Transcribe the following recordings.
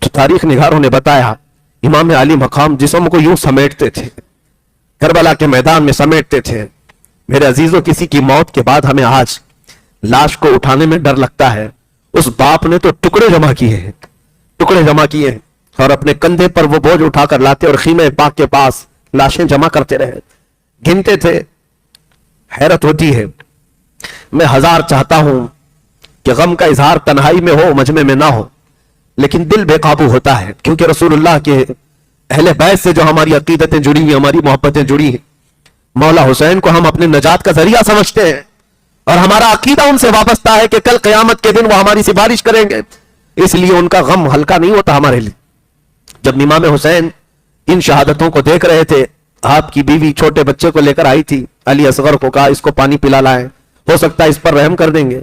کچھ تاریخ نگاروں نے بتایا امام علی مقام جسم کو یوں سمیٹتے تھے، کربلا کے میدان میں سمیٹتے تھے۔ میرے عزیزوں، کسی کی موت کے بعد ہمیں آج لاش کو اٹھانے میں ڈر لگتا ہے، اس باپ نے تو ٹکڑے جمع کیے ہیں، ٹکڑے جمع کیے ہیں، اور اپنے کندھے پر وہ بوجھ اٹھا کر لاتے اور خیمہ پاک کے پاس لاشیں جمع کرتے رہے، گنتے تھے۔ حیرت ہوتی ہے، میں ہزار چاہتا ہوں کہ غم کا اظہار تنہائی میں ہو، مجمع میں نہ ہو، لیکن دل بے قابو ہوتا ہے، کیونکہ رسول اللہ کے اہل بیت سے جو ہماری عقیدتیں جڑی ہیں، ہماری محبتیں جڑی ہیں، مولا حسین کو ہم اپنے نجات کا ذریعہ سمجھتے ہیں، اور ہمارا عقیدہ ان سے وابستہ ہے کہ کل قیامت کے دن وہ ہماری سفارش کریں گے، اس لیے ان کا غم ہلکا نہیں ہوتا ہمارے لیے۔ جب امام حسین ان شہادتوں کو دیکھ رہے تھے، آپ کی بیوی چھوٹے بچے کو لے کر آئی تھی، علی اصغر کو کہا اس کو پانی پلا لائیں، ہو سکتا ہے اس پر رحم کر دیں گے۔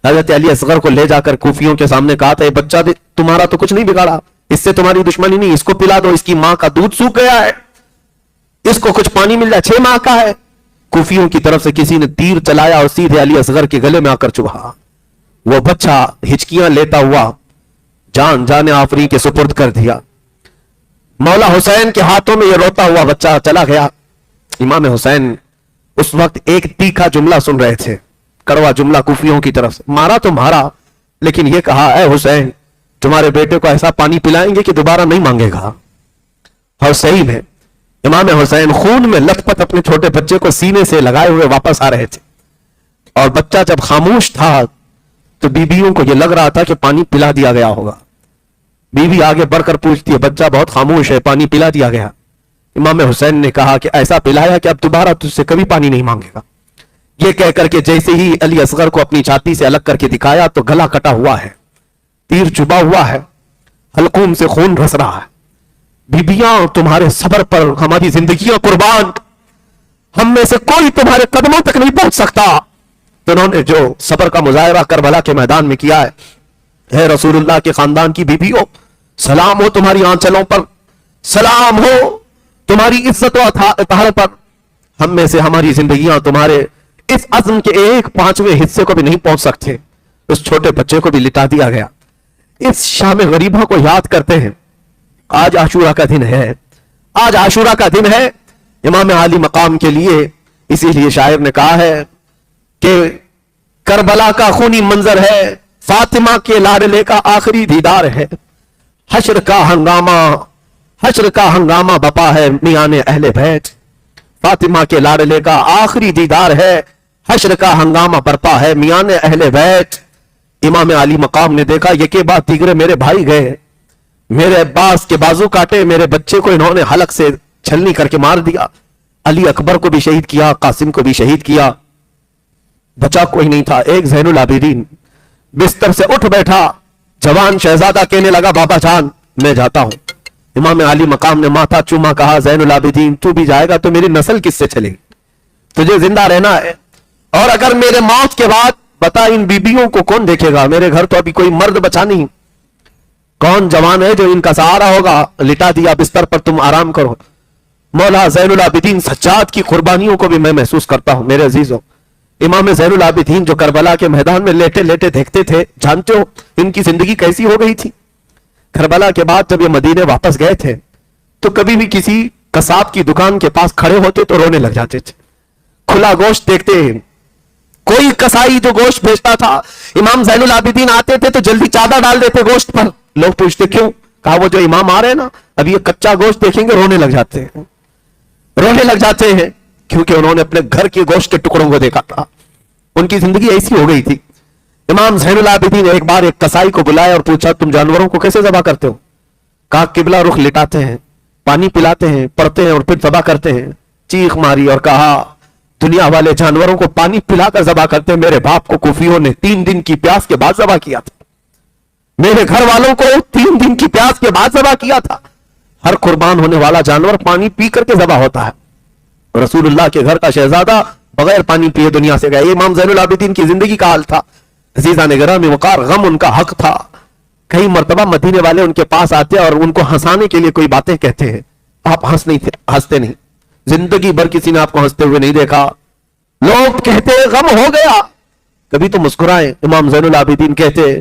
حضرت علی اصغر کو لے جا کر کوفیوں کے سامنے کہا تھا، یہ بچہ تمہارا تو کچھ نہیں بگاڑا، اس سے تمہاری دشمنی نہیں، اس کو پلا دو، اس کی ماں کا دودھ سوکھ گیا ہے، اس کو کچھ پانی مل جائے، 6 ماہ کا ہے۔ کوفیوں کی طرف سے کسی نے تیر چلایا اور سیدھے علی اصغر کے گلے میں آ کر چبھا، وہ بچہ ہچکیاں لیتا ہوا جان آفری کے سپرد کر دیا۔ مولا حسین کے ہاتھوں میں یہ روتا ہوا بچہ چلا گیا۔ امام حسین اس وقت ایک تیکھا جملہ سن رہے تھے، کڑوا جملہ کوفیوں کی طرف سے، مارا تو مارا، لیکن یہ کہا اے حسین تمہارے بیٹے کو ایسا پانی پلائیں گے کہ دوبارہ نہیں مانگے گا۔ اور صحیح میں امام حسین خون میں لت پت اپنے چھوٹے بچے کو سینے سے لگائے ہوئے واپس آ رہے تھے، اور بچہ جب خاموش تھا تو بیویوں کو یہ لگ رہا تھا کہ پانی پلا دیا گیا ہوگا۔ بیوی آگے بڑھ کر پوچھتی ہے بچہ بہت خاموش ہے، پانی پلا دیا گیا؟ امام حسین نے کہا کہ ایسا پلایا کہ اب دوبارہ تجھ سے کبھی پانی نہیں مانگے گا۔ یہ کہہ کر کے جیسے ہی علی اصغر کو اپنی چھاتی سے الگ کر کے دکھایا تو گلا کٹا ہوا ہے، تیر چبا ہوا ہے، حلقوم سے خون رس رہا ہے۔ بیبیاں تمہارے صبر پر ہماری زندگیاں قربان، ہم میں سے کوئی تمہارے قدموں تک نہیں پہنچ سکتا۔ تو انہوں نے جو صبر کا مظاہرہ کربلا کے میدان میں کیا ہے، اے رسول اللہ کے خاندان کی بیبیوں، سلام ہو تمہاری آنچلوں پر، سلام ہو تمہاری عزت و اطہار پر۔ ہم میں سے ہماری زندگیاں تمہارے اس عزم کے 1/5 حصے کو بھی نہیں پہنچ سکتے۔ اس چھوٹے بچے کو بھی لٹا دیا گیا۔ اس شام غریبہ کو یاد کرتے ہیں۔ آج عاشورہ کا دن ہے، آج عاشورہ کا دن ہے امام علی مقام کے لیے، اسی لیے شاعر نے کہا ہے کہ کربلا کا خونی منظر ہے، فاطمہ کے لاڈلے کا آخری دیدار ہے، حشر کا ہنگامہ بپا ہے میان اہل بیت، فاطمہ کے لاڈلے کا آخری دیدار ہے، حشر کا ہنگامہ برپا ہے میان اہل بیت۔ امام علی مقام نے دیکھا یکے بعد دیگرے میرے بھائی گئے، میرے عباس کے بازو کاٹے، میرے بچے کو انہوں نے حلق سے چھلنی کر کے مار دیا، علی اکبر کو بھی شہید کیا، قاسم کو بھی شہید کیا، بچا کوئی نہیں تھا۔ ایک زین العابدین بستر سے اٹھ بیٹھا، جوان شہزادہ کہنے لگا بابا جان میں جاتا ہوں۔ امام علی مقام نے ماتھا چوما، کہا زین العابدین تو بھی جائے گا تو میری نسل کس سے چلے گی؟ تجھے زندہ رہنا ہے، اور اگر میرے موت کے بعد بتا ان بیبیوں کو کون دیکھے گا؟ میرے گھر تو ابھی کوئی مرد بچا نہیں، کون جوان ہے جو ان کا سہارا ہوگا؟ لٹا دیا بستر پر، تم آرام کرو۔ مولا زین العابدین سجاد کی قربانیوں کو بھی میں محسوس کرتا ہوں میرے عزیزوں۔ امام زین العابدین جو کربلا کے میدان میں لیٹے لیٹے دیکھتے تھے، جانتے ہو ان کی زندگی کیسی ہو گئی تھی؟ کربلا کے بعد جب یہ مدینے واپس گئے تھے تو کبھی بھی کسی قصاب کی دکان کے پاس کھڑے ہوتے تو رونے لگ جاتے تھے۔ کھلا گوشت دیکھتے، کوئی کسائی جو گوشت بیچتا تھا، امام زین العابدین آتے تھے تو جلدی چادر ڈال دیتے گوشت پر۔ لوگ پوچھتے کیوں؟ کہا وہ جو امام آ رہے ہیں نا، اب یہ کچا گوشت دیکھیں گے رونے لگ جاتے ہیں، رونے لگ جاتے ہیں، کیونکہ انہوں نے اپنے گھر کے گوشت کے ٹکڑوں کو دیکھا تھا۔ ان کی زندگی ایسی ہو گئی تھی۔ امام زین العابدین نے ایک بار ایک کسائی کو بلایا اور پوچھا تم جانوروں کو کیسے ذبح کرتے ہو؟ کہا قبلہ رخ لٹاتے ہیں، پانی پلاتے ہیں، پڑھتے ہیں اور پھر ذبح کرتے ہیں۔ چیخ ماری اور کہا دنیا والے جانوروں کو پانی پلا کر ذبح کرتے ہیں، میرے باپ کو کوفیوں نے 3 دن کی پیاس کے بعد ذبح کیا تھا، میرے گھر والوں کو 3 دن کی پیاس کے بعد ذبح کیا تھا۔ ہر قربان ہونے والا جانور پانی پی کر کے ذبح ہوتا ہے۔ رسول اللہ کے گھر کا شہزادہ بغیر پانی پیے دنیا سے گیا۔ یہ امام زین العابدین کی زندگی کا حال تھا۔ عزیزان گرامی وقار، غم ان کا حق تھا۔ کئی مرتبہ مدینے والے ان کے پاس آتے اور ان کو ہنسانے کے لیے کوئی باتیں کہتے ہیں، آپ ہنستے نہیں، زندگی بھر کسی نے آپ کو ہنستے ہوئے نہیں دیکھا۔ لوگ کہتے غم ہو گیا، کبھی تو مسکرائیں۔ امام زین العابدین کہتے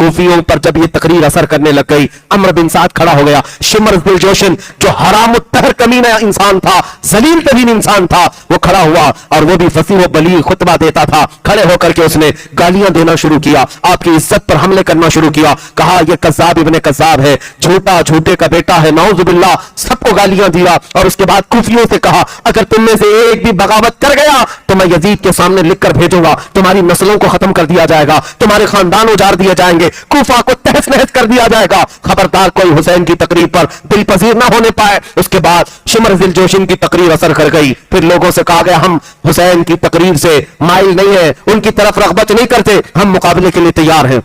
کوفیوں پر جب یہ تقریر اثر کرنے لگ گئی، عمرو بن سعد کھڑا ہو گیا، شمر ذی الجوشن جو حرام الطہر کمینہ انسان تھا، ذلیل ترین انسان تھا، وہ کھڑا ہوا اور وہ بھی فصیح و بلیغ خطبہ دیتا تھا۔ کھڑے ہو کر کے اس نے گالیاں دینا شروع کیا، آپ کی عزت پر حملے کرنا شروع کیا، کہا یہ کذاب ابن کذاب ہے، جھوٹا جھوٹے کا بیٹا ہے، نعوذ باللہ، سب کو گالیاں دیا۔ اور اس کے بعد کوفیوں سے کہا اگر تم میں سے ایک بھی بغاوت کر گیا تو میں یزید کے سامنے لکھ کر بھیجوں گا، تمہاری نسلوں کو ختم کر دیا جائے گا، تمہارے خاندان اجاڑ دیے جائیں گے، کوفہ کو تہس نہس کر دیا جائے گا، خبردار کوئی حسین کی تقریر پر دل پذیر نہ ہونے پائے۔ اس کے بعد شمر ذی الجوشن کی تقریر اثر کر گئی، پھر لوگوں سے کہا گیا ہم حسین کی تقریر سے مائل نہیں ہے، ان کی طرف رغبت نہیں کرتے، ہم مقابلے کے لیے تیار ہیں۔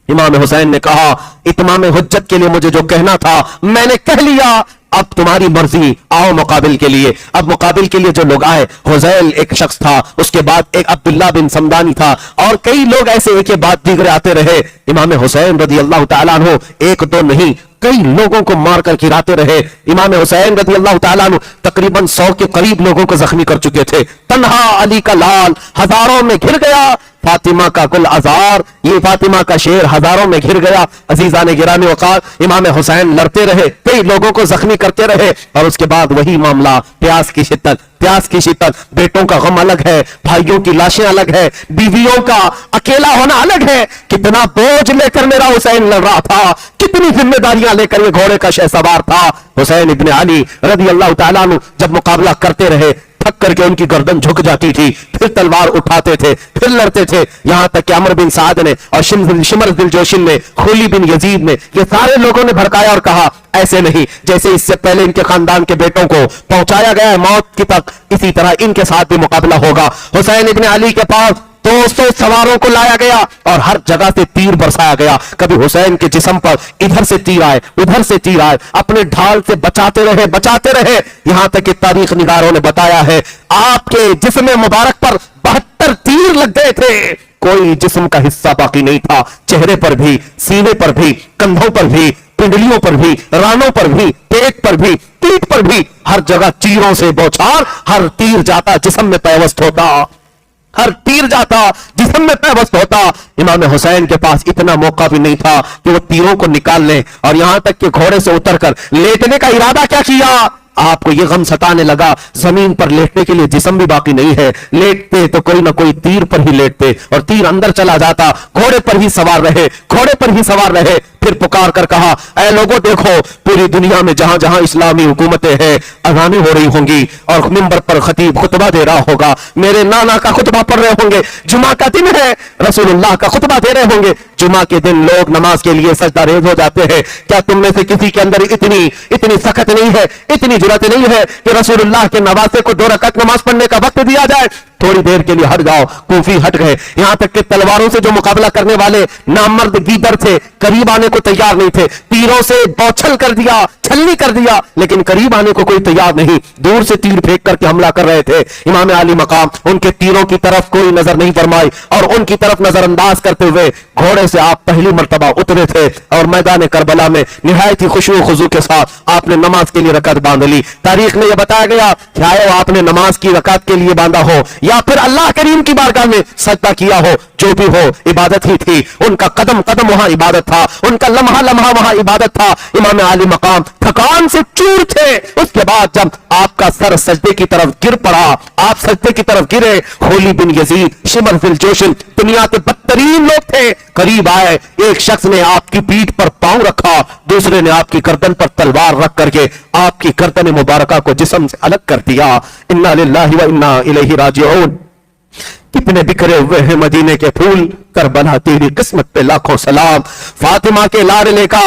امام حسین نے کہا اتمام حجت کے لیے مجھے جو کہنا تھا میں نے کہہ لیا، اب تمہاری مرضی، آؤ مقابل کے لیے۔ اب مقابل کے لیے جو لوگ آئے، حذیل ایک شخص تھا، اس کے بعد ایک عبداللہ بن سمدانی تھا، اور کئی لوگ ایسے ایک کے بعد دیگر آتے رہے۔ امام حسین رضی اللہ تعالیٰ عنہ ایک دو نہیں، کئی لوگوں کو مار کر گراتے رہے۔ امام حسین رضی اللہ تعالیٰ عنہ تقریباً 100 کے قریب لوگوں کو زخمی کر چکے تھے۔ تنہا علی کا لال ہزاروں میں گھر گیا، فاطمہ کا گل ازار، یہ فاطمہ کا شیر ہزاروں میں گھر گیا۔ عزیزان گرامی اوقات، امام حسین لڑتے رہے، کئی لوگوں کو زخمی کرتے رہے، اور اس کے بعد وہی معاملہ، پیاس کی شدت، بیٹوں کا غم الگ ہے، بھائیوں کی لاشیں الگ ہے، بیویوں کا اکیلا ہونا الگ ہے۔ کتنا بوجھ لے کر میرا حسین لڑ رہا تھا، کتنی ذمہ داریاں لے کر یہ گھوڑے کا شہ سوار تھا۔ حسین ابن علی رضی اللہ تعالیٰ عنہ جب مقابلہ کرتے رہے، تھک کر کے ان کی گردن جھک جاتی تھی، پھر تلوار اٹھاتے تھے، پھر لڑتے تھے، یہاں تک کہ عمرو بن سعد نے اور شمر ذی الجوشن نے، خولی بن یزید نے، یہ سارے لوگوں نے بھڑکایا اور کہا ایسے نہیں، جیسے اس سے پہلے ان کے خاندان کے بیٹوں کو پہنچایا گیا ہے موت کی تک، اسی طرح ان کے ساتھ بھی مقابلہ ہوگا۔ حسین ابن علی کے پاس 200 سواروں کو لایا گیا اور ہر جگہ سے تیر برسایا گیا، کبھی حسین کے جسم پر ادھر سے تیر آئے، ادھر سے تیر آئے، اپنے ڈھال سے بچاتے رہے، یہاں تک کہ تاریخ نگاروں نے بتایا ہے آپ کے جسم مبارک پر 72 تیر لگ گئے تھے، کوئی جسم کا حصہ باقی نہیں تھا، چہرے پر بھی، سینے پر بھی، کندھوں پر بھی، پنڈلیوں پر بھی، رانوں پر بھی، پیٹ پر بھی، پیٹھ پر بھی، ہر جگہ چیروں سے بوچھار، ہر تیر جاتا جسم میں پیوست ہوتا، ہر تیر جاتا جسم میں پیوست ہوتا۔ امام حسین کے پاس اتنا موقع بھی نہیں تھا کہ وہ تیروں کو نکال لیں، اور یہاں تک کہ گھوڑے سے اتر کر لیٹنے کا ارادہ کیا کیا، آپ کو یہ غم ستانے لگا زمین پر لیٹنے کے لیے جسم بھی باقی نہیں ہے، لیٹتے تو کوئی نہ کوئی تیر پر ہی لیٹتے، اور تیر اندر چلا جاتا، گھوڑے پر ہی سوار رہے، پھر پکار کر کہا اے لوگوں دیکھو، پوری دنیا میں جہاں جہاں اسلامی حکومتیں ہیں اذانیں ہو رہی ہوں گی اور منبر پر خطیب خطبہ دے رہا ہوگا، میرے نانا کا خطبہ پڑھ رہے ہوں گے، جمعہ کا دن ہے، رسول اللہ کا خطبہ دے رہے ہوں گے، جمعہ کے دن لوگ نماز کے لیے سجدہ ریز ہو جاتے ہیں، کیا تم میں سے کسی کے اندر اتنی سخت نہیں ہے، اتنی جرأت نہیں ہے کہ رسول اللہ کے نواسے کو 2 رکعت نماز پڑھنے کا وقت دیا جائے؟ تھوڑی دیر کے لیے ہٹ جاؤ۔ کوفی ہٹ گئے، یہاں تک کہ تلواروں سے جو مقابلہ کرنے والے نامرد گیدڑ تھے قریب آنے کو تیار نہیں تھے، تیروں سے بوچھل کر دیا، چھلنی کر دیا، لیکن قریب آنے کو کوئی تیار نہیں، دور سے تیر پھینک کر کے حملہ کر رہے تھے۔ امام علی مقام ان کے تیروں کی طرف کوئی نظر نہیں فرمائی، اور ان کی طرف نظر انداز کرتے ہوئے گھوڑے سے آپ پہلی مرتبہ اترے تھے، اور میدان کربلا میں نہایت ہی خشوع و خضوع کے ساتھ آپ نے نماز کے لیے رکعت باندھ لی۔ تاریخ میں یہ بتایا گیا چاہے آپ نے نماز کی رکعت کے لیے باندھا ہو یا پھر اللہ کریم کی بارگاہ میں سجدہ کیا ہو، جو بھی ہو عبادت ہی تھی، ان کا قدم قدم وہاں عبادت تھا، ان کا لمحہ لمحہ وہاں عبادت تھا۔ امام علی مقام تھکان سے چور تھے، اس کے بعد جب آپ کا سر سجدے کی طرف گر پڑا، آپ سجدے کی طرف گرے، خولی بن یزید، شمر ذی الجوشن دنیا کے بدترین لوگ تھے، قریب آئے، ایک شخص نے آپ کی پیٹھ پر پاؤں رکھا، دوسرے نے آپ کی گردن پر تلوار رکھ کر کے آپ کی گردن مبارکہ کو جسم سے الگ کر دیا۔ انا للہ و انا الیہ راجعون۔ کتنے بکھرے ہوئے ہیں مدینے کے پھول، کربلا تیری قسمت پہ لاکھوں سلام، فاطمہ کے لاڈلے کا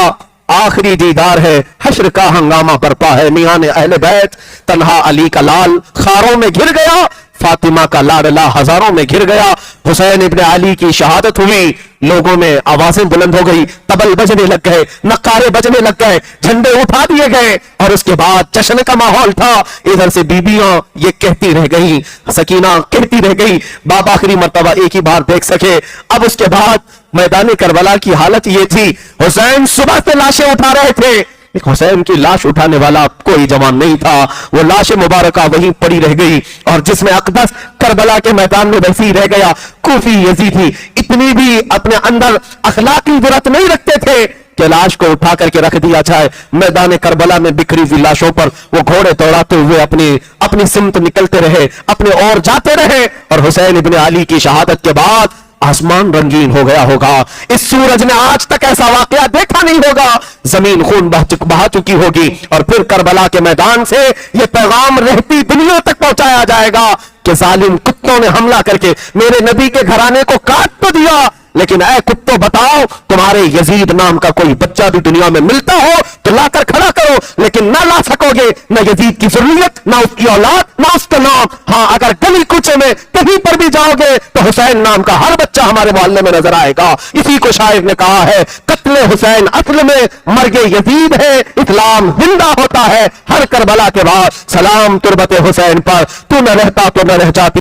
آخری دیدار ہے، حشر کا ہنگامہ برپا ہے، میان اہل بیت تنہا علی کا لال خاروں میں گر گیا، فاطمہ کا لاڈلا ہزاروں میں گر گیا۔ حسین ابن علی کی شہادت ہوئی، لوگوں میں آوازیں بلند ہو گئی، طبل بجنے لگ گئے، نقارے بجنے لگ گئے، جھنڈے اٹھا دیے گئے، اور اس کے بعد جشن کا ماحول تھا۔ ادھر سے بیبیاں یہ کہتی رہ گئی، سکینہ کہتی رہ گئی باب آخری مرتبہ ایک ہی بار دیکھ سکے۔ اب اس کے بعد میدان کربلا کی حالت یہ تھی، حسین صبح سے لاشیں اٹھا رہے تھے، ایک حسین کی لاش اٹھانے والا کوئی جوان نہیں تھا، وہ لاش مبارکہ وہیں پڑی رہ گئی، اور جس میں اقدس کربلا کے میدان میں ویسی رہ گیا۔ کوفی یزیدی اتنی بھی اپنے اندر اخلاقی جرات نہیں رکھتے تھے کہ لاش کو اٹھا کر کے رکھ دیا جائے۔ میدان کربلا میں بکھری ہوئی لاشوں پر وہ گھوڑے دوڑاتے ہوئے اپنی سمت نکلتے رہے، اپنے اور جاتے رہے، اور حسین ابن علی کی شہادت کے بعد آسمان رنگین ہو گیا ہوگا۔ اس سورج نے آج تک ایسا واقعہ دیکھا نہیں ہوگا، زمین خون بہا چکی ہوگی، اور پھر کربلا کے میدان سے یہ پیغام رہتی دنیا تک پہنچایا جائے گا کہ ظالم کتوں نے حملہ کر کے میرے نبی کے گھرانے کو کاٹ تو دیا، لیکن اے کتوں بتاؤ تمہارے یزید نام کا کوئی بچہ بھی دنیا میں ملتا ہو تو لا کر کھڑا کرو، لیکن نہ لا سکو گے نہ یزید کی ذریت، نہ اس کی اولاد، نہ اس کا نام۔ ہاں اگر گلی کوچے میں کہیں پر بھی جاؤ گے تو حسین نام کا ہر بچہ ہمارے محلے میں نظر آئے گا۔ اسی کو شاعر نے کہا ہے، قتل حسین اصل میں مرگ یزید ہے، اسلام زندہ ہوتا ہے ہر کربلا کے بعد۔ سلام تربت حسین پر، تو نہ رہتا تو نہ رہ جاتی